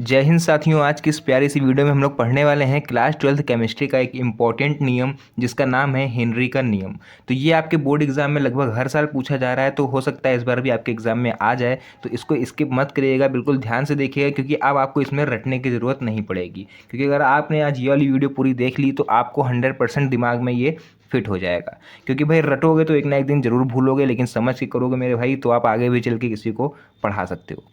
जय हिंद साथियों। आज की इस प्यारी सी वीडियो में हम लोग पढ़ने वाले हैं क्लास 12th केमिस्ट्री का एक इम्पॉर्टेंट नियम जिसका नाम है हेनरी का नियम। तो ये आपके बोर्ड एग्जाम में लगभग हर साल पूछा जा रहा है, तो हो सकता है इस बार भी आपके एग्जाम में आ जाए। तो इसको स्किप मत करिएगा, बिल्कुल ध्यान से देखिएगा, क्योंकि अब आपको इसमें रटने की ज़रूरत नहीं पड़ेगी। क्योंकि अगर आपने आज ये वाली वीडियो पूरी देख ली तो आपको 100% दिमाग में ये फिट हो जाएगा। क्योंकि भाई रटोगे तो एक ना एक दिन जरूर भूलोगे, लेकिन समझ के करोगे मेरे भाई तो आप आगे भी चल के किसी को पढ़ा सकते हो।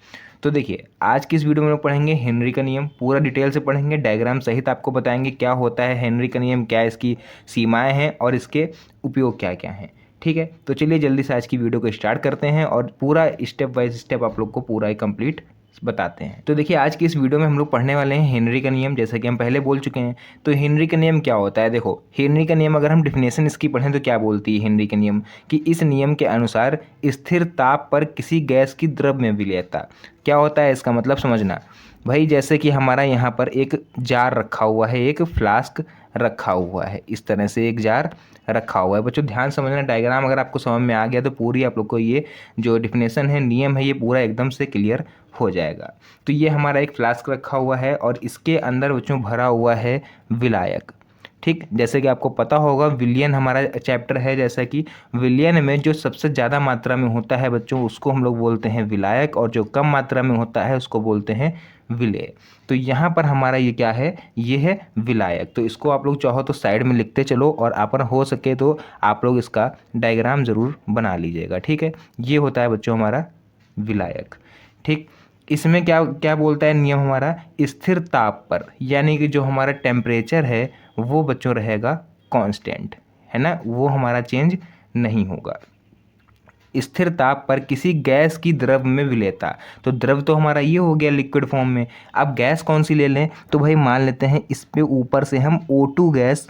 तो देखिए, आज की इस वीडियो में हम पढ़ेंगे हेनरी का नियम, पूरा डिटेल से पढ़ेंगे, डायग्राम सहित आपको बताएंगे क्या होता है हेनरी का नियम, क्या इसकी सीमाएं हैं और इसके उपयोग क्या क्या हैं। ठीक है, तो चलिए जल्दी से आज की वीडियो को स्टार्ट करते हैं और पूरा स्टेप बाय स्टेप आप लोग को पूरा ही कंप्लीट बताते हैं। तो देखिए, आज की इस वीडियो में हम लोग पढ़ने वाले हैं हेनरी का नियम, जैसा कि हम पहले बोल चुके हैं। तो हेनरी का नियम क्या होता है? देखो, हेनरी का नियम अगर हम डिफिनेशन इसकी पढ़ें तो क्या बोलती है हेनरी का नियम, कि इस नियम के अनुसार स्थिर ताप पर किसी गैस की द्रव्य विलेयता। क्या होता है इसका मतलब समझना भाई। जैसे कि हमारा यहाँ पर एक जार रखा हुआ है, एक फ्लास्क रखा हुआ है, इस तरह से एक जार रखा हुआ है। बच्चों ध्यान समझना, डायग्राम अगर आपको समझ में आ गया तो पूरी आप लोग को ये जो डिफिनेशन है, नियम है, ये पूरा एकदम से क्लियर हो जाएगा। तो ये हमारा एक फ्लास्क रखा हुआ है और इसके अंदर बच्चों भरा हुआ है विलायक। ठीक, जैसे कि आपको पता होगा विलियन हमारा चैप्टर है, जैसा कि विलियन में जो सबसे ज़्यादा मात्रा में होता है बच्चों उसको हम लोग बोलते हैं विलायक, और जो कम मात्रा में होता है उसको बोलते हैं विलेय। तो यहाँ पर हमारा ये क्या है, ये है विलायक। तो इसको आप लोग चाहो तो साइड में लिखते चलो, और अपन हो सके तो आप लोग इसका डायग्राम ज़रूर बना लीजिएगा। ठीक है, ये होता है बच्चों हमारा विलायक। ठीक, इसमें क्या क्या बोलता है नियम हमारा, स्थिर ताप पर, यानी कि जो हमारा टेम्परेचर है वो बच्चों रहेगा कांस्टेंट, है ना, वो हमारा चेंज नहीं होगा। स्थिर ताप पर किसी गैस की द्रव में विलेयता। तो द्रव तो हमारा ये हो गया लिक्विड फॉर्म में। अब गैस कौन सी ले लें, तो भाई मान लेते हैं इस पे ऊपर से हम O2 गैस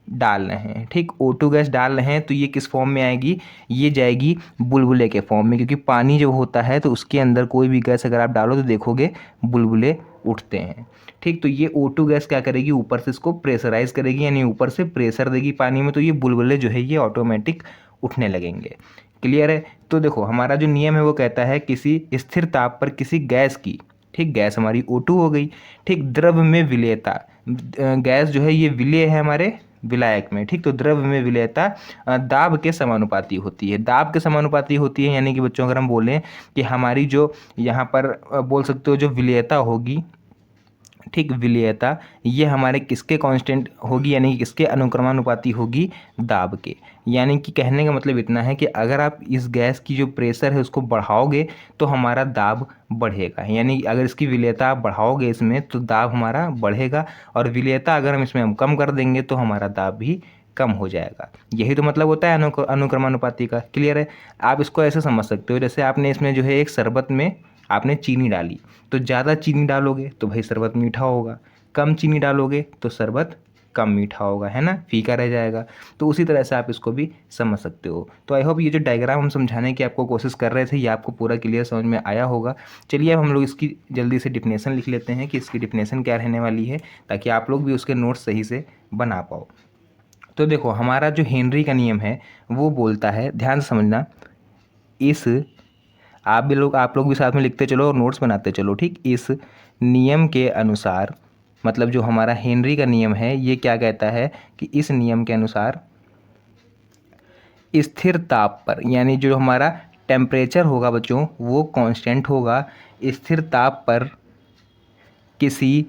डाल रहे हैं। ठीक, O2 गैस डाल रहे हैं तो ये किस फॉर्म में आएगी, ये जाएगी बुलबुले के फॉर्म में, क्योंकि पानी जो होता है तो उसके अंदर कोई भी गैस अगर आप डालो तो देखोगे बुलबुले उठते हैं। ठीक, तो ये O2 गैस क्या करेगी, ऊपर से इसको प्रेशराइज करेगी, यानी ऊपर से प्रेशर देगी पानी में, तो ये बुलबुले जो है ये ऑटोमेटिक उठने लगेंगे। क्लियर है? तो देखो, हमारा जो नियम है वो कहता है किसी स्थिर ताप पर किसी गैस की, ठीक, गैस हमारी O2 हो गई, ठीक, द्रव में विलेयता, गैस जो है ये विलेय है हमारे विलायक में। ठीक, तो द्रव में विलेयता दाब के समानुपाती होती है। दाब के समानुपाती होती है, यानी कि बच्चों अगर हम बोलें कि हमारी जो यहाँ पर बोल सकते हो जो विलेयता होगी, ठीक, विलेयता ये हमारे किसके कांस्टेंट होगी, यानी कि किसके अनुक्रमानुपाती होगी, दाब के। यानी कि कहने का मतलब इतना है कि अगर आप इस गैस की जो प्रेशर है उसको बढ़ाओगे तो हमारा दाब बढ़ेगा, यानी अगर इसकी विलेयता आप बढ़ाओगे इसमें तो दाब हमारा बढ़ेगा, और विलेयता अगर हम इसमें हम कम कर देंगे तो हमारा दाब भी कम हो जाएगा। यही तो मतलब होता है अनुक्रमानुपाती का। क्लियर है? आप इसको ऐसे समझ सकते हो, जैसे आपने इसमें जो है एक शरबत में आपने चीनी डाली, तो ज़्यादा चीनी डालोगे तो भाई शरबत मीठा होगा, कम चीनी डालोगे तो शरबत कम मीठा होगा, है ना, फीका रह जाएगा। तो उसी तरह से आप इसको भी समझ सकते हो। तो आई होप ये जो डायग्राम हम समझाने की आपको कोशिश कर रहे थे ये आपको पूरा क्लियर समझ में आया होगा। चलिए अब हम लोग इसकी जल्दी से डिफिनेशन लिख लेते हैं कि इसकी डिफिनेशन क्या रहने वाली है, ताकि आप लोग भी उसके नोट्स सही से बना पाओ। तो देखो, हमारा जो हेनरी का नियम है वो बोलता है, ध्यान से समझना, इस आप लोग भी साथ में लिखते चलो और नोट्स बनाते चलो। ठीक, इस नियम के अनुसार, मतलब जो हमारा हेनरी का नियम है ये क्या कहता है कि इस नियम के अनुसार स्थिर ताप पर, यानी जो हमारा टेम्परेचर होगा बच्चों वो कांस्टेंट होगा, स्थिर ताप पर किसी,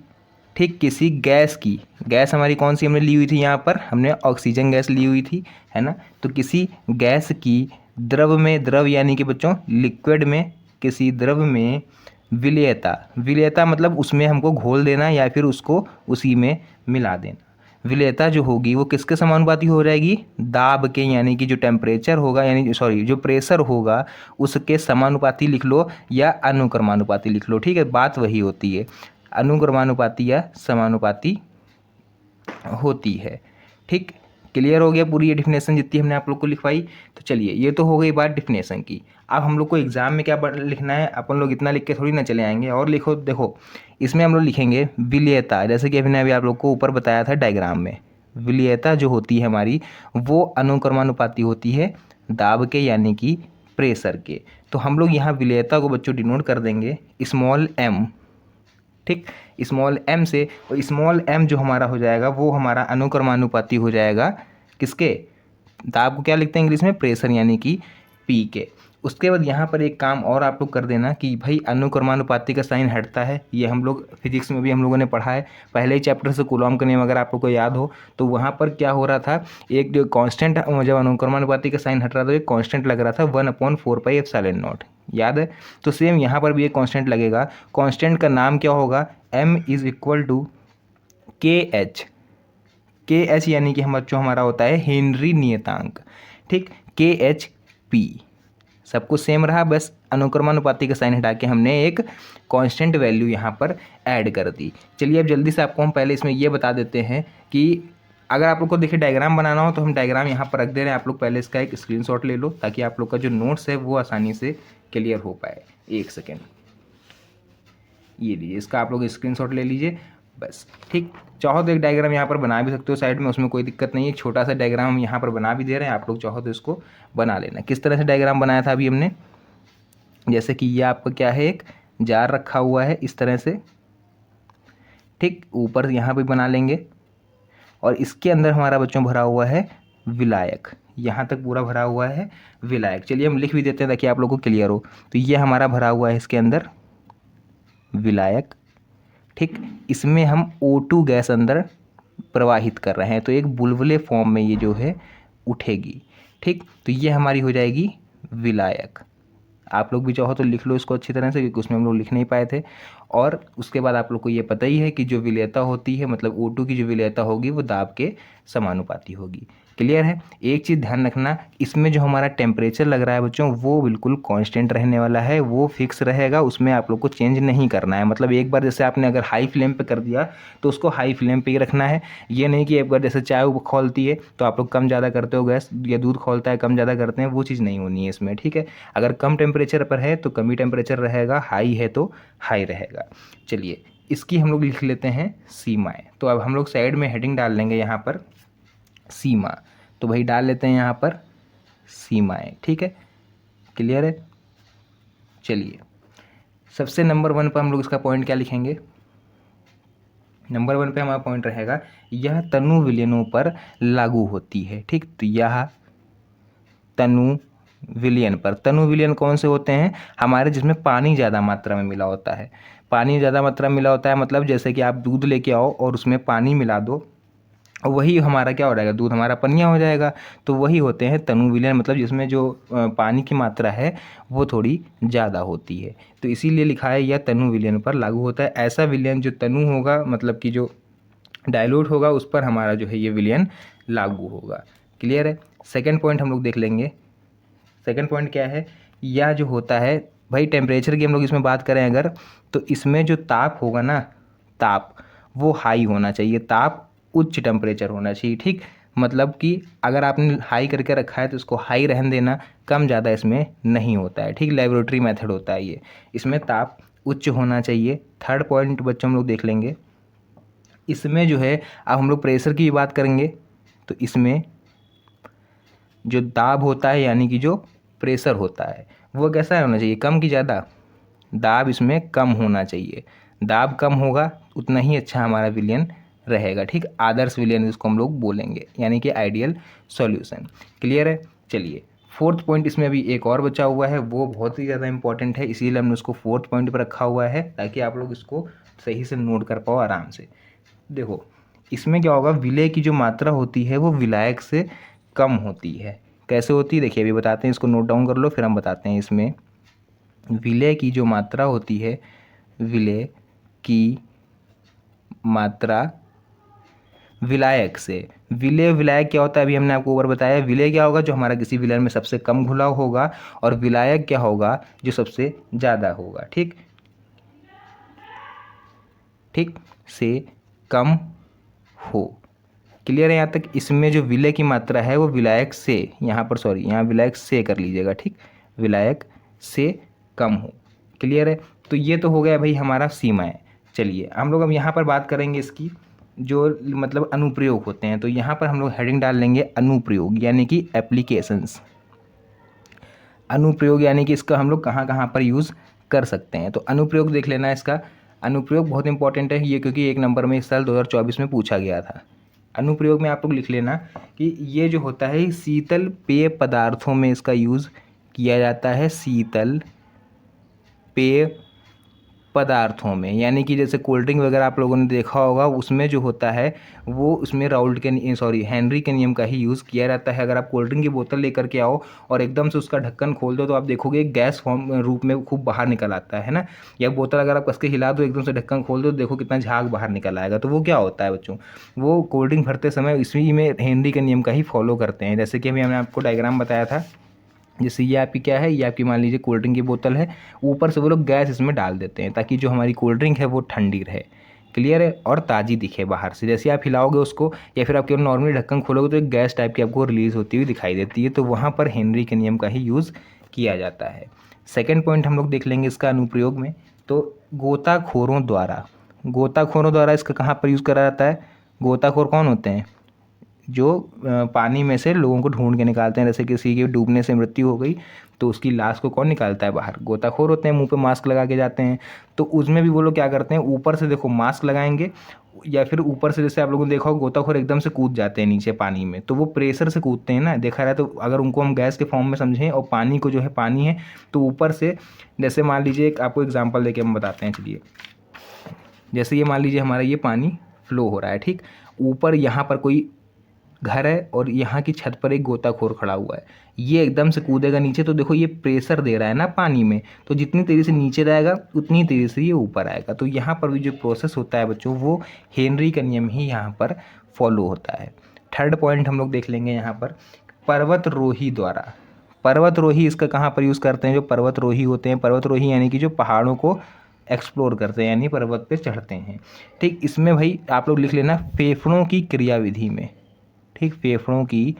ठीक, किसी गैस की, गैस हमारी कौन सी हमने ली हुई थी, यहाँ पर हमने ऑक्सीजन गैस ली हुई थी, है ना, तो किसी गैस की द्रव में, द्रव यानी कि बच्चों लिक्विड में, किसी द्रव में विलेयता, विलेयता मतलब उसमें हमको घोल देना या फिर उसको उसी में मिला देना। विलेयता जो होगी वो किसके समानुपाती हो जाएगी, दाब के, यानी कि जो टेम्परेचर होगा, यानी सॉरी जो प्रेशर होगा उसके समानुपाती लिख लो या अनुक्रमानुपाती लिख लो। ठीक है, बात वही होती है, अनुक्रमानुपाती या समानुपाती होती है। ठीक, क्लियर हो गया पूरी ये डिफिनेशन जितनी हमने आप लोग को लिखवाई। तो चलिए, ये तो हो गई बात डिफिनेशन की। अब हम लोग को एग्जाम में क्या लिखना है, अपन लोग इतना लिख के थोड़ी ना चले आएंगे, और लिखो। देखो, इसमें हम लोग लिखेंगे विलेयता, जैसे कि अभी आप लोग को ऊपर बताया था डायग्राम में, विलेयता जो होती है हमारी वो अनुक्रमानुपाती होती है दाब के, यानी कि प्रेशर के। तो हम लोग यहाँ विलेयता को बच्चों डिनोट कर देंगे स्मॉल m, ठीक, स्मॉल m से, और स्मॉल m जो हमारा हो जाएगा वो हमारा अनुक्रमानुपाती हो जाएगा किसके, दाब को क्या लिखते हैं इंग्लिश में, प्रेशर, यानी कि P के। उसके बाद यहाँ पर एक काम और आप लोग कर देना कि भाई अनुक्रमानुपाती का साइन हटता है, ये हम लोग फिजिक्स में भी हम लोगों ने पढ़ा है पहले ही चैप्टर से, कूलॉम का नियम अगर आप लोग को याद हो तो वहाँ पर क्या हो रहा था, एक जो कांस्टेंट जब अनुक्रमानुपाती का साइन हट रहा था तो एक कांस्टेंट लग रहा था 1/4πε0, याद है। तो सेम यहाँ पर भी एक कांस्टेंट लगेगा, कांस्टेंट का नाम क्या होगा, m = kh, kh यानी कि हम जो हमारा होता है हेनरी नियतांक, ठीक, KHP, सब कुछ सेम रहा, बस अनुक्रमानुपाती का साइन हटा के हमने एक कांस्टेंट वैल्यू यहाँ पर ऐड कर दी। चलिए अब जल्दी से आपको हम पहले इसमें ये बता देते हैं कि अगर आप लोग को देखिए डायग्राम बनाना हो तो हम डायग्राम यहाँ पर रख दे रहे हैं, आप लोग पहले इसका एक स्क्रीनशॉट ले लो ताकि आप लोग का जो नोट्स है वो आसानी से क्लियर हो पाए। एक सेकेंड, ये लीजिए, इसका आप लोग स्क्रीनशॉट ले लीजिए बस, ठीक। चाहो तो एक डायग्राम यहाँ पर बना भी सकते हो साइड में, उसमें कोई दिक्कत नहीं है, छोटा सा डायग्राम हम यहाँ पर बना भी दे रहे हैं, आप लोग चाहो तो इसको बना लेना। किस तरह से डायग्राम बनाया था अभी हमने, जैसे कि ये आपका क्या है, एक जार रखा हुआ है इस तरह से, ठीक, ऊपर यहाँ पे बना लेंगे और इसके अंदर हमारा बच्चों भरा हुआ है विलायक, यहाँ तक पूरा भरा हुआ है विलायक। चलिए हम लिख भी देते हैं ताकि आप लोगों को क्लियर हो। तो ये हमारा भरा हुआ है इसके अंदर विलायक, ठीक, इसमें हम O2 गैस अंदर प्रवाहित कर रहे हैं तो एक बुलबुले फॉर्म में ये जो है उठेगी, ठीक। तो ये हमारी हो जाएगी विलायक। आप लोग भी चाहो तो लिख लो इसको अच्छी तरह से, क्योंकि उसमें हम लोग लिख नहीं पाए थे। और उसके बाद आप लोग को ये पता ही है कि जो विलेयता होती है, मतलब O2 की जो विलेयता होगी वो दाब के समानुपाती होगी। क्लियर है। एक चीज़ ध्यान रखना, इसमें जो हमारा टेम्परेचर लग रहा है बच्चों वो बिल्कुल कांस्टेंट रहने वाला है, वो फिक्स रहेगा, उसमें आप लोग को चेंज नहीं करना है। मतलब एक बार जैसे आपने अगर हाई फ्लेम पे कर दिया तो उसको हाई फ्लेम पे ही रखना है। ये नहीं कि एक बार जैसे चाय खौलती है तो आप लोग कम ज़्यादा करते हो गैस, या दूध खौलता है कम ज़्यादा करते हैं, वो चीज़ नहीं होनी है इसमें, ठीक है। अगर कम टेम्परेचर पर है तो कम ही टेम्परेचर रहेगा, हाई है तो हाई रहेगा। चलिए इसकी हम लोग लिख लेते हैं सीमाएँ। तो अब हम लोग साइड में हेडिंग डाल लेंगे यहाँ पर सीमा, तो भाई डाल लेते हैं यहाँ पर सीमाएं, ठीक है। क्लियर है। चलिए सबसे नंबर 1 पर हम लोग इसका पॉइंट क्या लिखेंगे, नंबर 1 पे हमारा पॉइंट रहेगा यह तनु विलयनों पर लागू होती है, ठीक। तो यह तनु विलयन पर, तनु विलयन कौन से होते हैं हमारे, जिसमें पानी ज़्यादा मात्रा में मिला होता है। पानी ज़्यादा मात्रा में मिला होता है मतलब जैसे कि आप दूध लेके आओ और उसमें पानी मिला दो, वही हमारा क्या हो जाएगा, दूध हमारा पनिया हो जाएगा। तो वही होते हैं तनु विलयन, मतलब जिसमें जो पानी की मात्रा है वो थोड़ी ज़्यादा होती है। तो इसीलिए लिखा है यह तनु विलयन पर लागू होता है। ऐसा विलयन जो तनु होगा, मतलब कि जो डाइल्यूट होगा, उस पर हमारा जो है ये विलयन लागू होगा। क्लियर है। सेकेंड पॉइंट हम लोग देख लेंगे। सेकेंड पॉइंट क्या है, यह जो होता है भाई टेम्परेचर की हम लोग इसमें बात करें अगर, तो इसमें जो ताप होगा ना, ताप वो हाई होना चाहिए, ताप उच्च टेम्परेचर होना चाहिए, ठीक। मतलब कि अगर आपने हाई करके रखा है तो इसको हाई रहने देना, कम ज़्यादा इसमें नहीं होता है, ठीक। लेबोरेटरी मेथड होता है ये, इसमें ताप उच्च होना चाहिए। थर्ड पॉइंट बच्चों हम लोग देख लेंगे, इसमें जो है अब हम लोग प्रेशर की बात करेंगे, तो इसमें जो दाब होता है यानी कि जो प्रेशर होता है वो कैसा होना चाहिए, कम कि ज़्यादा, दाब इसमें कम होना चाहिए। दाब कम होगा उतना ही अच्छा हमारा विलयन रहेगा, ठीक। आदर्श विलयन जिसको हम लोग बोलेंगे, यानी कि आइडियल सॉल्यूशन। क्लियर है। चलिए फोर्थ पॉइंट इसमें अभी एक और बचा हुआ है, वो बहुत ही ज़्यादा इंपॉर्टेंट है, इसीलिए हमने उसको फोर्थ पॉइंट पर रखा हुआ है ताकि आप लोग इसको सही से नोट कर पाओ आराम से। देखो इसमें क्या होगा, विलय की जो मात्रा होती है वो विलायक से कम होती है। कैसे होती है देखिए अभी बताते हैं, इसको नोट डाउन कर लो फिर हम बताते हैं। इसमें विलय की जो मात्रा होती है, विलय की मात्रा विलायक से, विलय विलायक क्या होता है अभी हमने आपको ऊपर बताया। विलय क्या होगा, जो हमारा किसी विलयन में सबसे कम घुला होगा, और विलायक क्या होगा, जो सबसे ज़्यादा होगा, ठीक, ठीक, से कम हो। क्लियर है यहाँ तक। इसमें जो विलय की मात्रा है वो विलायक से, यहाँ पर सॉरी यहाँ विलायक से कर लीजिएगा, ठीक, विलायक से कम हो। क्लियर है। तो ये तो हो गया भाई हमारा सीमाएं। चलिए हम लोग अब यहाँ पर बात करेंगे इसकी जो मतलब अनुप्रयोग होते हैं, तो यहाँ पर हम लोग हेडिंग डाल लेंगे अनुप्रयोग, यानी कि एप्लीकेशंस। अनुप्रयोग यानी कि इसका हम लोग कहाँ कहाँ पर यूज़ कर सकते हैं। तो अनुप्रयोग देख लेना इसका, अनुप्रयोग बहुत इंपॉर्टेंट है ये, क्योंकि 1 नंबर में इस साल 2024 में पूछा गया था। अनुप्रयोग में आप लोग लिख लेना कि ये जो होता है शीतल पेय पदार्थों में इसका यूज़ किया जाता है, शीतल पेय पदार्थों में, यानी कि जैसे कोल्ड ड्रिंक वगैरह आप लोगों ने देखा होगा, उसमें जो होता है वो उसमें हेनरी के नियम का ही यूज़ किया जाता है। अगर आप कोल्ड ड्रिंक की बोतल लेकर के आओ और एकदम से उसका ढक्कन खोल दो तो आप देखोगे गैस फॉर्म रूप में खूब बाहर निकल आता है ना। या बोतल अगर आप कस के हिला दो, एकदम से ढक्कन खोल दो तो देखो कितना झाग बाहर निकल आएगा। तो वो क्या होता है बच्चों, वो कोल्ड ड्रिंक भरते समय इसी में हेनरी के नियम का ही फॉलो करते हैं। जैसे कि अभी हमने आपको डायग्राम बताया था, जैसे ये आपकी क्या है, ये आपकी मान लीजिए कोल्ड ड्रिंक की बोतल है, ऊपर से वो लोग गैस इसमें डाल देते हैं ताकि जो हमारी कोल्ड ड्रिंक है वो ठंडी रहे, क्लियर है, और ताज़ी दिखे बाहर से। जैसे आप हिलाओगे उसको या फिर आप केवल नॉर्मली ढक्कन खोलोगे तो एक गैस टाइप की आपको रिलीज़ होती हुई दिखाई देती है। तो वहाँ पर हेनरी के नियम का ही यूज़ किया जाता है। सेकेंड पॉइंट हम लोग देख लेंगे इसका अनुप्रयोग में, तो गोताखोरों द्वारा इसका कहाँ पर यूज़ करा जाता है। गोताखोर कौन होते हैं, जो पानी में से लोगों को ढूंढ के निकालते हैं। जैसे किसी के डूबने से मृत्यु हो गई तो उसकी लाश को कौन निकालता है बाहर, गोताखोर होते हैं, मुंह पे मास्क लगा के जाते हैं। तो उसमें भी वो लोग क्या करते हैं, ऊपर से देखो मास्क लगाएंगे या फिर ऊपर से, जैसे आप लोगों ने देखा हो गोताखोर एकदम से कूद जाते हैं नीचे पानी में, तो वो प्रेशर से कूदते हैं ना, देखा रहा है। तो अगर उनको हम गैस के फॉर्म में समझें और पानी को जो है पानी है, तो ऊपर से, जैसे मान लीजिए एक आपको एग्जाम्पल देके हम बताते हैं, चलिए। जैसे ये मान लीजिए हमारा ये पानी फ्लो हो रहा है, ठीक, ऊपर यहाँ पर कोई घर है और यहाँ की छत पर एक गोताखोर खड़ा हुआ है, ये एकदम से कूदेगा नीचे, तो देखो ये प्रेशर दे रहा है ना पानी में, तो जितनी तेज़ी से नीचे जाएगा उतनी तेज़ी से ये ऊपर आएगा। तो यहाँ पर भी जो प्रोसेस होता है बच्चों, वो हेनरी का नियम ही यहाँ पर फॉलो होता है। थर्ड पॉइंट हम लोग देख लेंगे यहाँ पर, पर्वतरोही द्वारा। पर्वतरोही इसका कहाँ पर यूज़ करते हैं, जो पर्वतरोही होते हैं, पर्वतरोही यानी कि जो पहाड़ों को एक्सप्लोर करते हैं, यानी पर्वत पे चढ़ते हैं, ठीक। इसमें भाई आप लोग लिख लेना फेफड़ों की क्रियाविधि में, ठीक, फेफड़ों की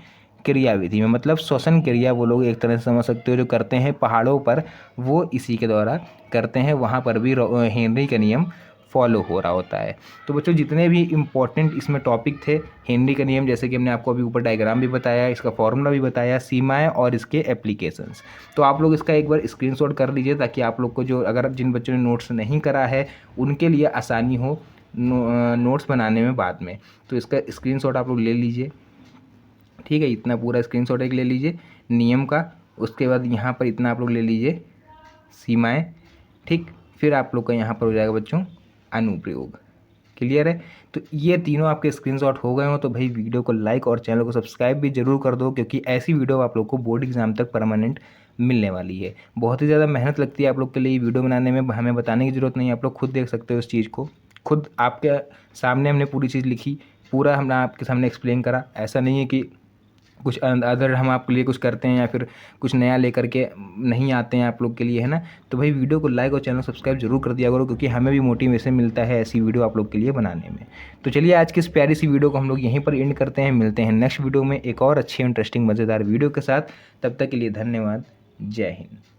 क्रियाविधि में, मतलब श्वसन क्रिया वो लोग एक तरह से समझ सकते हो जो करते हैं पहाड़ों पर, वो इसी के द्वारा करते हैं। वहाँ पर भी हेनरी का नियम फॉलो हो रहा होता है। तो बच्चों जितने भी इम्पोर्टेंट इसमें टॉपिक थे, हेनरी का नियम, जैसे कि हमने आपको अभी ऊपर डायग्राम भी बताया, इसका फॉर्मूला भी बताया, सीमाएं और इसके एप्लीकेशंस, तो आप लोग इसका एक बार स्क्रीनशॉट कर लीजिए ताकि आप लोग को जो, अगर जिन बच्चों ने नोट्स नहीं करा है उनके लिए आसानी हो नोट्स बनाने में बाद में। तो इसका स्क्रीनशॉट आप लोग ले लीजिए, ठीक है, इतना पूरा स्क्रीनशॉट एक ले लीजिए नियम का। उसके बाद यहाँ पर इतना आप लोग ले लीजिए सीमाएं, ठीक। फिर आप लोग का यहाँ पर हो जाएगा बच्चों अनुप्रयोग, क्लियर है। तो ये तीनों आपके स्क्रीनशॉट हो गए हो तो भाई वीडियो को लाइक और चैनल को सब्सक्राइब भी जरूर कर दो, क्योंकि ऐसी वीडियो आप लोग को बोर्ड एग्जाम तक परमानेंट मिलने वाली है। बहुत ही ज़्यादा मेहनत लगती है आप लोग के लिए वीडियो बनाने में, हमें बताने की ज़रूरत नहीं है, आप लोग खुद देख सकते हो इस चीज़ को, खुद आपके सामने हमने पूरी चीज़ लिखी, पूरा हमने आपके सामने एक्सप्लेन करा। ऐसा नहीं है कि कुछ अदर हम आपके लिए कुछ करते हैं या फिर कुछ नया लेकर के नहीं आते हैं आप लोग के लिए, है ना। तो भाई वीडियो को लाइक और चैनल सब्सक्राइब जरूर कर दिया करो, क्योंकि हमें भी मोटिवेशन मिलता है ऐसी वीडियो आप लोग के लिए बनाने में। तो चलिए आज की इस प्यारी सी वीडियो को हम लोग यहीं पर एंड करते हैं, मिलते हैं नेक्स्ट वीडियो में एक और अच्छी इंटरेस्टिंग मज़ेदार वीडियो के साथ। तब तक के लिए धन्यवाद, जय हिंद।